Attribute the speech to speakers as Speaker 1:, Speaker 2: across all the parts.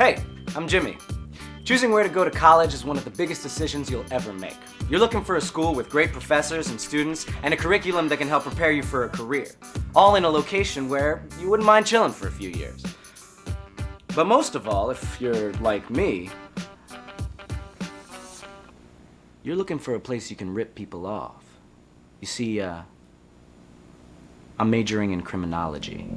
Speaker 1: Hey, I'm Jimmy. Choosing where to go to college is one of the biggest decisions you'll ever make. You're looking for a school with great professors and students and a curriculum that can help prepare you for a career, all in a location where you wouldn't mind chilling for a few years. But most of all, if you're like me, you're looking for a place you can rip people off. You see, I'm majoring in criminology.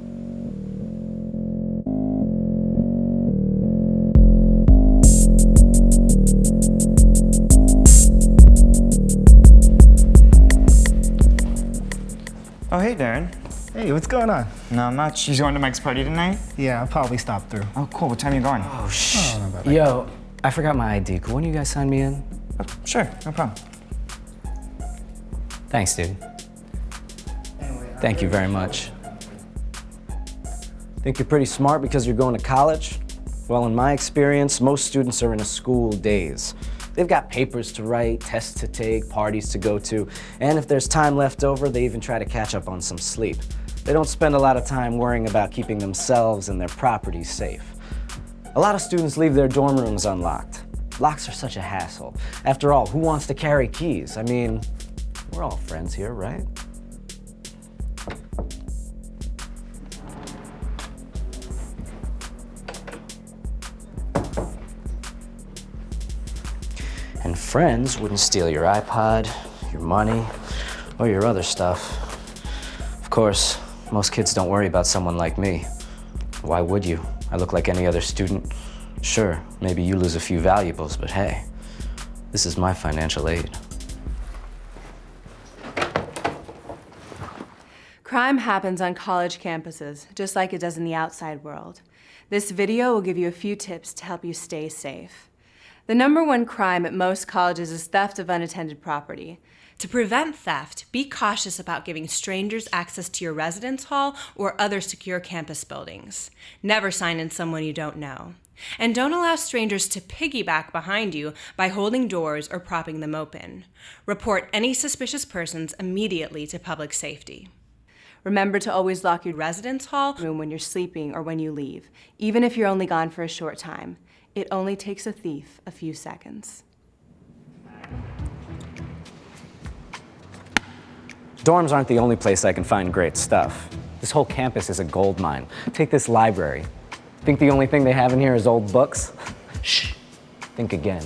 Speaker 2: Oh, hey, Darren.
Speaker 3: Hey, what's going on?
Speaker 2: Not much. You going to Mike's party tonight?
Speaker 3: Yeah, I'll probably stop through.
Speaker 2: Oh, cool. What time are you going?
Speaker 1: Oh, shh.
Speaker 3: not bad.
Speaker 1: Yo, I forgot my ID. Could one of you guys sign me in?
Speaker 2: Oh, sure, no problem.
Speaker 1: Thanks, dude. Thank you very much. Think you're pretty smart because you're going to college? Well, in my experience, most students are in a school daze. They've got papers to write, tests to take, parties to go to, and if there's time left over, they even try to catch up on some sleep. They don't spend a lot of time worrying about keeping themselves and their property safe. A lot of students leave their dorm rooms unlocked. Locks are such a hassle. After all, who wants to carry keys? I mean, we're all friends here, right? And friends wouldn't steal your iPod, your money, or your other stuff. Of course, most kids don't worry about someone like me. Why would you? I look like any other student. Sure, maybe you lose a few valuables, but hey, this is my financial aid.
Speaker 4: Crime happens on college campuses, just like it does in the outside world. This video will give you a few tips to help you stay safe. The #1 crime at most colleges is theft of unattended property. To prevent theft, be cautious about giving strangers access to your residence hall or other secure campus buildings. Never sign in someone you don't know. And don't allow strangers to piggyback behind you by holding doors or propping them open. Report any suspicious persons immediately to public safety. Remember to always lock your residence hall room when you're sleeping or when you leave, even if you're only gone for a short time. It only takes a thief a few seconds.
Speaker 1: Dorms aren't the only place I can find great stuff. This whole campus is a gold mine. Take this library. Think the only thing they have in here is old books? Shh, think again.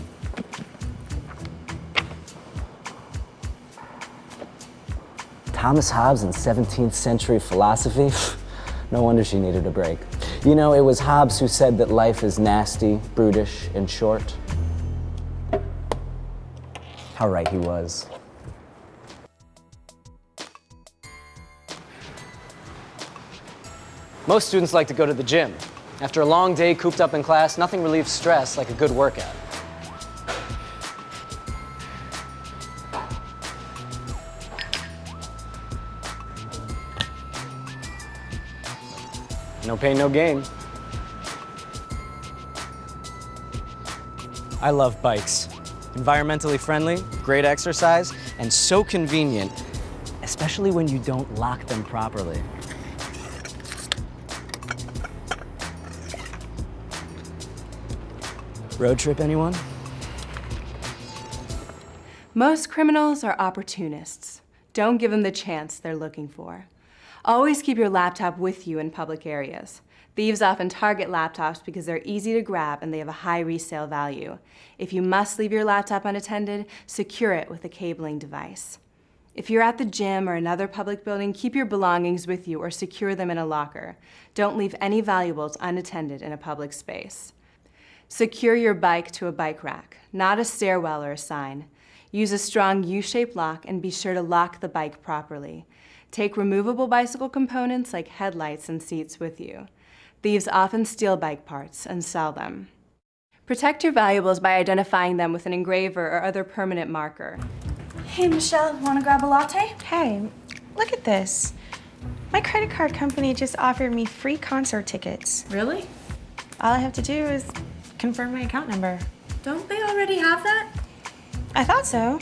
Speaker 1: Thomas Hobbes and 17th century philosophy? No wonder she needed a break. You know, it was Hobbes who said that life is nasty, brutish, and short. How right he was. Most students like to go to the gym. After a long day cooped up in class, nothing relieves stress like a good workout. No pain, no gain. I love bikes. Environmentally friendly, great exercise, and so convenient, especially when you don't lock them properly. Road trip, anyone?
Speaker 4: Most criminals are opportunists. Don't give them the chance they're looking for. Always keep your laptop with you in public areas. Thieves often target laptops because they're easy to grab and they have a high resale value. If you must leave your laptop unattended, secure it with a cabling device. If you're at the gym or another public building, keep your belongings with you or secure them in a locker. Don't leave any valuables unattended in a public space. Secure your bike to a bike rack, not a stairwell or a sign. Use a strong U-shaped lock and be sure to lock the bike properly. Take removable bicycle components like headlights and seats with you. Thieves often steal bike parts and sell them. Protect your valuables by identifying them with an engraver or other permanent marker.
Speaker 5: Hey, Michelle, want to grab a latte?
Speaker 6: Hey, look at this. My credit card company just offered me free concert tickets.
Speaker 5: Really?
Speaker 6: All I have to do is confirm my account number.
Speaker 5: Don't they already have that?
Speaker 6: I thought so.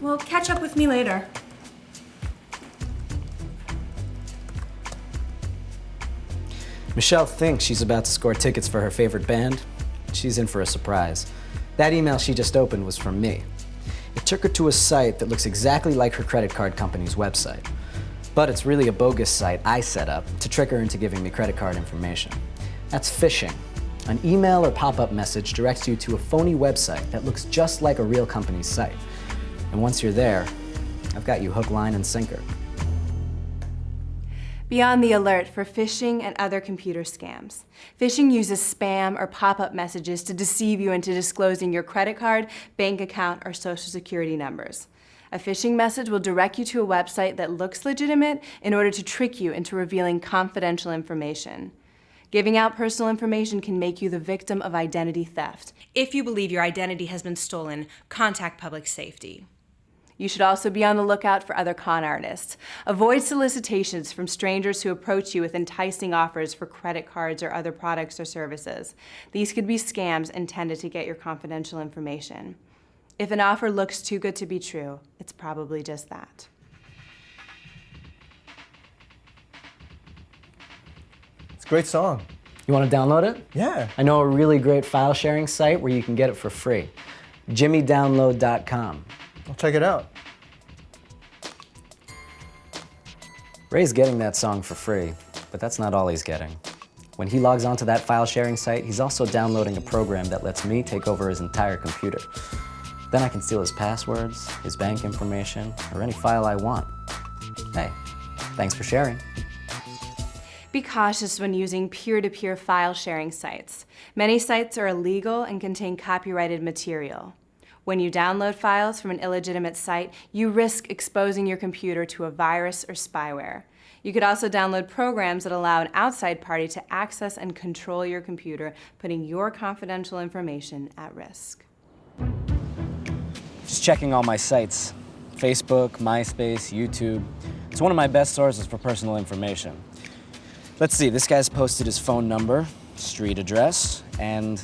Speaker 5: Well, catch up with me later.
Speaker 1: Michelle thinks she's about to score tickets for her favorite band. She's in for a surprise. That email she just opened was from me. It took her to a site that looks exactly like her credit card company's website. But it's really a bogus site I set up to trick her into giving me credit card information. That's phishing. An email or pop-up message directs you to a phony website that looks just like a real company's site. And once you're there, I've got you hook, line, and sinker.
Speaker 4: Be on the alert for phishing and other computer scams. Phishing uses spam or pop-up messages to deceive you into disclosing your credit card, bank account, or social security numbers. A phishing message will direct you to a website that looks legitimate in order to trick you into revealing confidential information. Giving out personal information can make you the victim of identity theft. If you believe your identity has been stolen, contact public safety. You should also be on the lookout for other con artists. Avoid solicitations from strangers who approach you with enticing offers for credit cards or other products or services. These could be scams intended to get your confidential information. If an offer looks too good to be true, it's probably just that.
Speaker 3: It's a great song.
Speaker 1: You want to download it?
Speaker 3: Yeah.
Speaker 1: I know a really great file sharing site where you can get it for free. jimmydownload.com.
Speaker 3: I'll check it out.
Speaker 1: Ray's getting that song for free, but that's not all he's getting. When he logs onto that file sharing site, he's also downloading a program that lets me take over his entire computer. Then I can steal his passwords, his bank information, or any file I want. Hey, thanks for sharing.
Speaker 4: Be cautious when using peer-to-peer file sharing sites. Many sites are illegal and contain copyrighted material. When you download files from an illegitimate site, you risk exposing your computer to a virus or spyware. You could also download programs that allow an outside party to access and control your computer, putting your confidential information at risk.
Speaker 1: Just checking all my sites. Facebook, MySpace, YouTube. It's one of my best sources for personal information. Let's see, this guy's posted his phone number, street address, and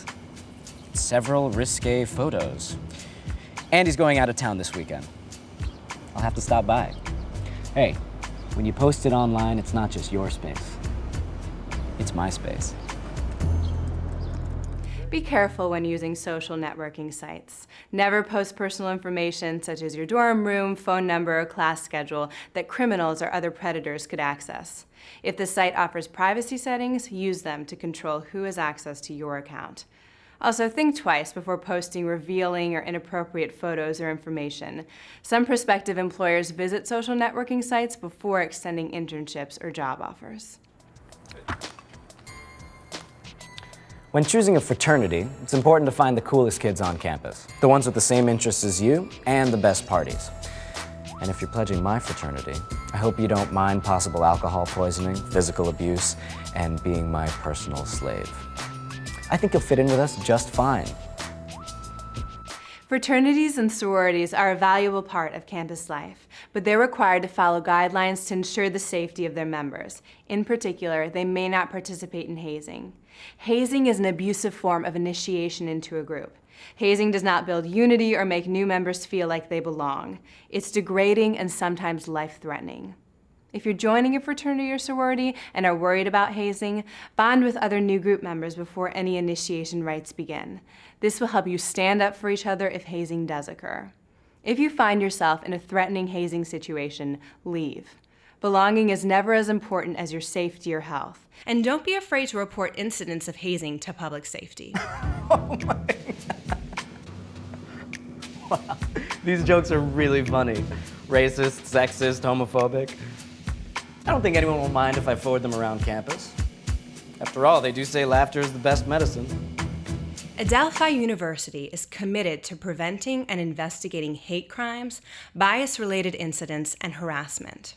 Speaker 1: several risque photos. And he's going out of town this weekend. I'll have to stop by. Hey, when you post it online, it's not just your space. It's my space.
Speaker 4: Be careful when using social networking sites. Never post personal information such as your dorm room, phone number, or class schedule that criminals or other predators could access. If the site offers privacy settings, use them to control who has access to your account. Also, think twice before posting revealing or inappropriate photos or information. Some prospective employers visit social networking sites before extending internships or job offers.
Speaker 1: When choosing a fraternity, it's important to find the coolest kids on campus, the ones with the same interests as you and the best parties. And if you're pledging my fraternity, I hope you don't mind possible alcohol poisoning, physical abuse, and being my personal slave. I think you'll fit in with us just fine.
Speaker 4: Fraternities and sororities are a valuable part of campus life, but they're required to follow guidelines to ensure the safety of their members. In particular, they may not participate in hazing. Hazing is an abusive form of initiation into a group. Hazing does not build unity or make new members feel like they belong. It's degrading and sometimes life-threatening. If you're joining a fraternity or sorority and are worried about hazing, bond with other new group members before any initiation rites begin. This will help you stand up for each other if hazing does occur. If you find yourself in a threatening hazing situation, leave. Belonging is never as important as your safety or health. And don't be afraid to report incidents of hazing to public safety.
Speaker 1: Oh my God. Wow. These jokes are really funny. Racist, sexist, homophobic. I don't think anyone will mind if I forward them around campus. After all, they do say laughter is the best medicine.
Speaker 4: Adelphi University is committed to preventing and investigating hate crimes, bias-related incidents, and harassment.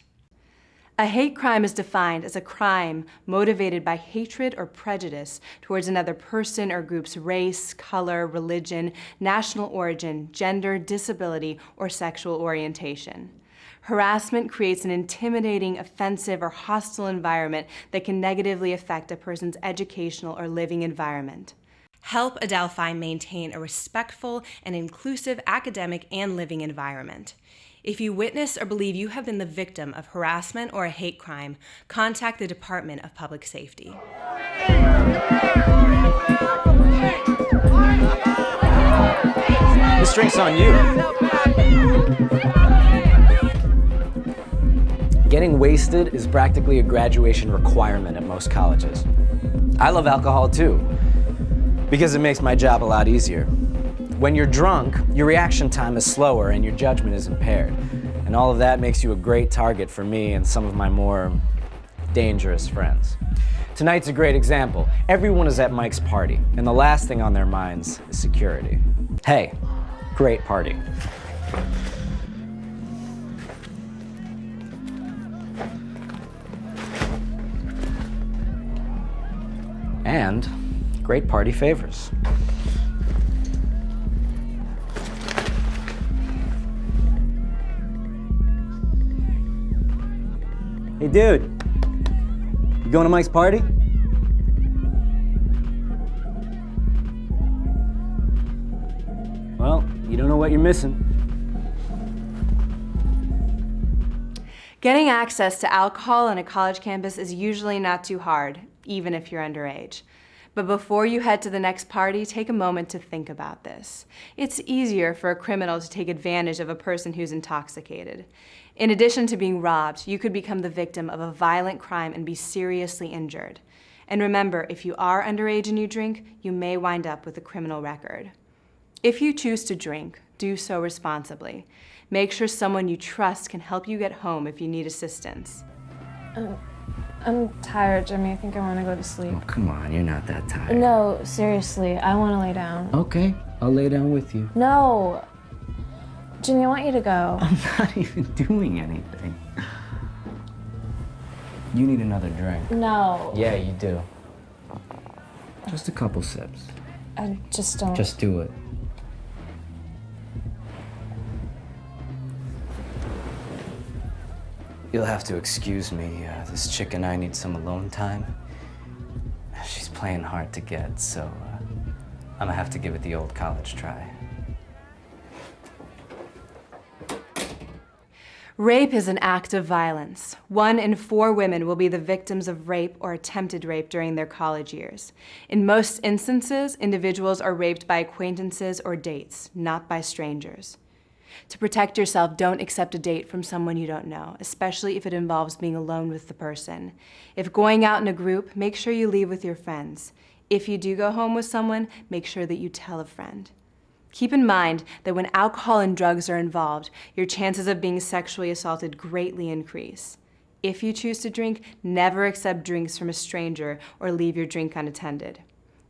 Speaker 4: A hate crime is defined as a crime motivated by hatred or prejudice towards another person or group's race, color, religion, national origin, gender, disability, or sexual orientation. Harassment creates an intimidating, offensive, or hostile environment that can negatively affect a person's educational or living environment. Help Adelphi maintain a respectful and inclusive academic and living environment. If you witness or believe you have been the victim of harassment or a hate crime, contact the Department of Public Safety.
Speaker 1: drink's on you. Getting wasted is practically a graduation requirement at most colleges. I love alcohol too, because it makes my job a lot easier. When you're drunk, your reaction time is slower and your judgment is impaired. And all of that makes you a great target for me and some of my more dangerous friends. Tonight's a great example. Everyone is at Mike's party, and the last thing on their minds is security. Hey, great party. And great party favors.
Speaker 7: Hey, dude. You going to Mike's party? Well, you don't know what you're missing.
Speaker 4: Getting access to alcohol on a college campus is usually not too hard, even if you're underage. But before you head to the next party, take a moment to think about this. It's easier for a criminal to take advantage of a person who's intoxicated. In addition to being robbed, you could become the victim of a violent crime and be seriously injured. And remember, if you are underage and you drink, you may wind up with a criminal record. If you choose to drink, do so responsibly. Make sure someone you trust can help you get home if you need assistance.
Speaker 8: I'm tired, Jimmy. I think I want to go to sleep.
Speaker 1: Oh, come on, you're not that tired.
Speaker 8: No, seriously, I want to lay down.
Speaker 1: Okay, I'll lay down with you.
Speaker 8: No. Jimmy, I want you to go.
Speaker 1: I'm not even doing anything. You need another drink.
Speaker 8: No.
Speaker 1: Yeah, you do. Just a couple sips.
Speaker 8: I just don't.
Speaker 1: Just do it. You'll have to excuse me. This chick and I need some alone time. She's playing hard to get, so I'm gonna have to give it the old college try.
Speaker 4: Rape is an act of violence. 1 in 4 women will be the victims of rape or attempted rape during their college years. In most instances, individuals are raped by acquaintances or dates, not by strangers. To protect yourself, don't accept a date from someone you don't know, especially if it involves being alone with the person. If going out in a group, make sure you leave with your friends. If you do go home with someone, make sure that you tell a friend. Keep in mind that when alcohol and drugs are involved, your chances of being sexually assaulted greatly increase. If you choose to drink, never accept drinks from a stranger or leave your drink unattended.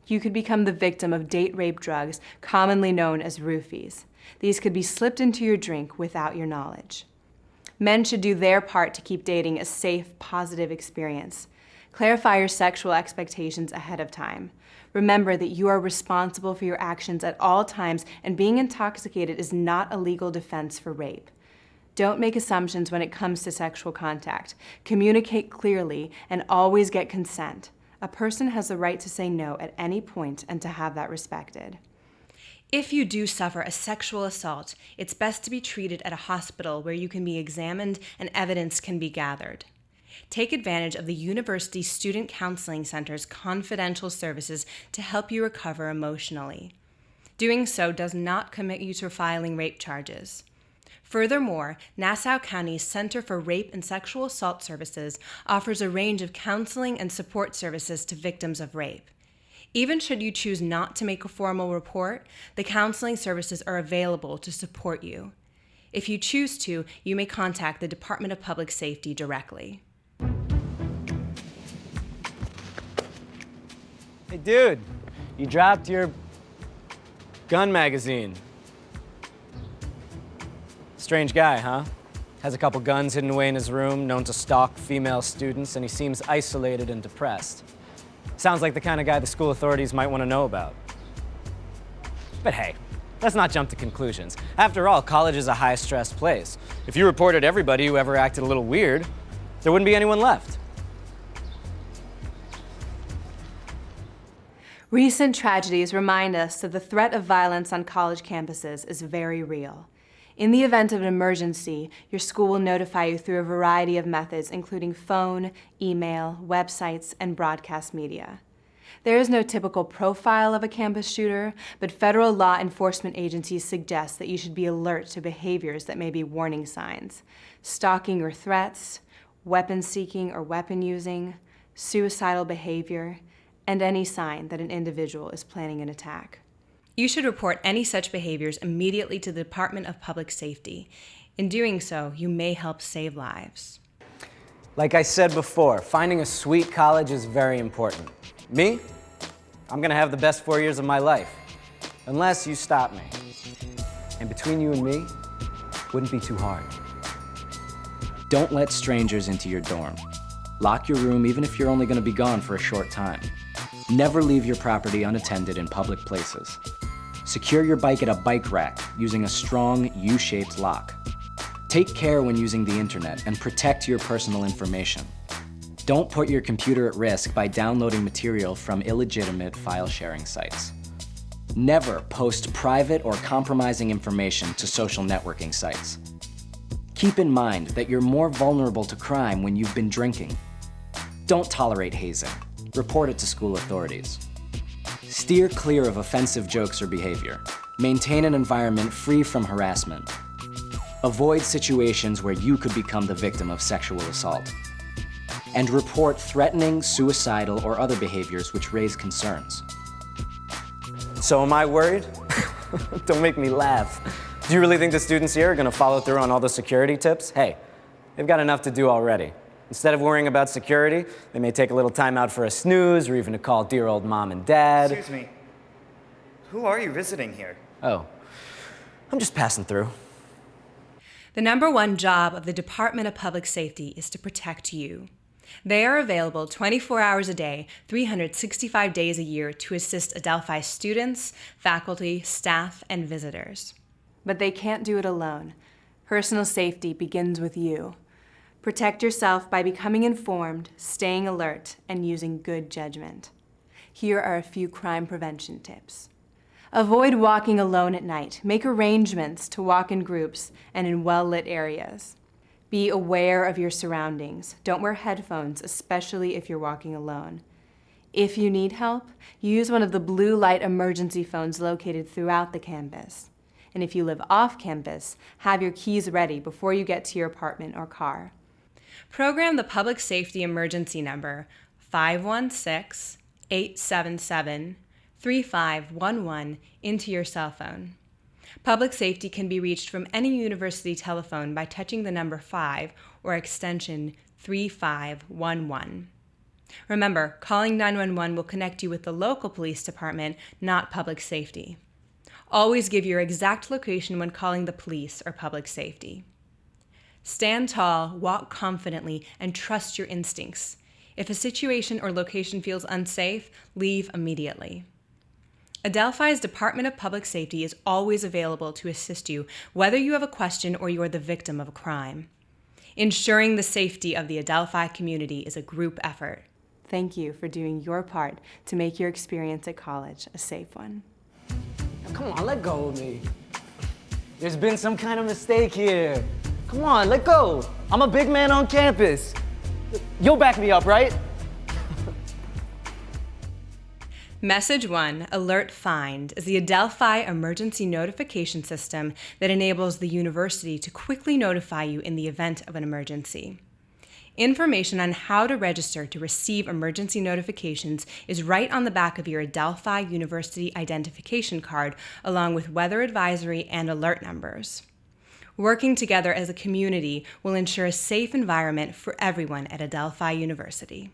Speaker 4: You could become the victim of date rape drugs, commonly known as roofies. These could be slipped into your drink without your knowledge. Men should do their part to keep dating a safe, positive experience. Clarify your sexual expectations ahead of time. Remember that you are responsible for your actions at all times, and being intoxicated is not a legal defense for rape. Don't make assumptions when it comes to sexual contact. Communicate clearly and always get consent. A person has the right to say no at any point and to have that respected. If you do suffer a sexual assault, it's best to be treated at a hospital where you can be examined and evidence can be gathered. Take advantage of the University Student Counseling Center's confidential services to help you recover emotionally. Doing so does not commit you to filing rape charges. Furthermore, Nassau County's Center for Rape and Sexual Assault Services offers a range of counseling and support services to victims of rape. Even should you choose not to make a formal report, the counseling services are available to support you. If you choose to, you may contact the Department of Public Safety directly.
Speaker 7: Hey, dude. You dropped your gun magazine. Strange guy, huh? Has a couple guns hidden away in his room, known to stalk female students, and he seems isolated and depressed. Sounds like the kind of guy the school authorities might want to know about. But hey, let's not jump to conclusions. After all, college is a high-stress place. If you reported everybody who ever acted a little weird, there wouldn't be anyone left.
Speaker 4: Recent tragedies remind us that the threat of violence on college campuses is very real. In the event of an emergency, your school will notify you through a variety of methods, including phone, email, websites, and broadcast media. There is no typical profile of a campus shooter, but federal law enforcement agencies suggest that you should be alert to behaviors that may be warning signs: stalking or threats, weapon seeking or weapon using, suicidal behavior, and any sign that an individual is planning an attack. You should report any such behaviors immediately to the Department of Public Safety. In doing so, you may help save lives.
Speaker 7: Like I said before, finding a sweet college is very important. Me? I'm gonna have the best 4 years of my life, unless you stop me. And between you and me, wouldn't be too hard.
Speaker 1: Don't let strangers into your dorm. Lock your room even if you're only going to be gone for a short time. Never leave your property unattended in public places. Secure your bike at a bike rack using a strong U-shaped lock. Take care when using the internet and protect your personal information. Don't put your computer at risk by downloading material from illegitimate file-sharing sites. Never post private or compromising information to social networking sites. Keep in mind that you're more vulnerable to crime when you've been drinking. Don't tolerate hazing. Report it to school authorities. Steer clear of offensive jokes or behavior. Maintain an environment free from harassment. Avoid situations where you could become the victim of sexual assault. And report threatening, suicidal, or other behaviors which raise concerns.
Speaker 7: So am I worried? Don't make me laugh. Do you really think the students here are gonna follow through on all the security tips? Hey, they've got enough to do already. Instead of worrying about security, they may take a little time out for a snooze or even to call dear old mom and dad.
Speaker 2: Excuse me. Who are you visiting here?
Speaker 7: Oh, I'm just passing through.
Speaker 4: The number one job of the Department of Public Safety is to protect you. They are available 24 hours a day, 365 days a year to assist Adelphi students, faculty, staff, and visitors. But they can't do it alone. Personal safety begins with you. Protect yourself by becoming informed, staying alert, and using good judgment. Here are a few crime prevention tips. Avoid walking alone at night. Make arrangements to walk in groups and in well-lit areas. Be aware of your surroundings. Don't wear headphones, especially if you're walking alone. If you need help, use one of the blue light emergency phones located throughout the campus. And if you live off campus, have your keys ready before you get to your apartment or car. Program the public safety emergency number 516-877-3511 into your cell phone. Public safety can be reached from any university telephone by touching the number 5 or extension 3511. Remember, calling 911 will connect you with the local police department, not public safety. Always give your exact location when calling the police or public safety. Stand tall, walk confidently, and trust your instincts. If a situation or location feels unsafe, leave immediately. Adelphi's Department of Public Safety is always available to assist you, whether you have a question or you are the victim of a crime. Ensuring the safety of the Adelphi community is a group effort. Thank you for doing your part to make your experience at college a safe one.
Speaker 7: Come on, let go of me. There's been some kind of mistake here. Come on, let go. I'm a big man on campus. You'll back me up, right?
Speaker 4: Message 1, Alert Find, is the Adelphi emergency notification system that enables the university to quickly notify you in the event of an emergency. Information on how to register to receive emergency notifications is right on the back of your Adelphi University identification card, along with weather advisory and alert numbers. Working together as a community will ensure a safe environment for everyone at Adelphi University.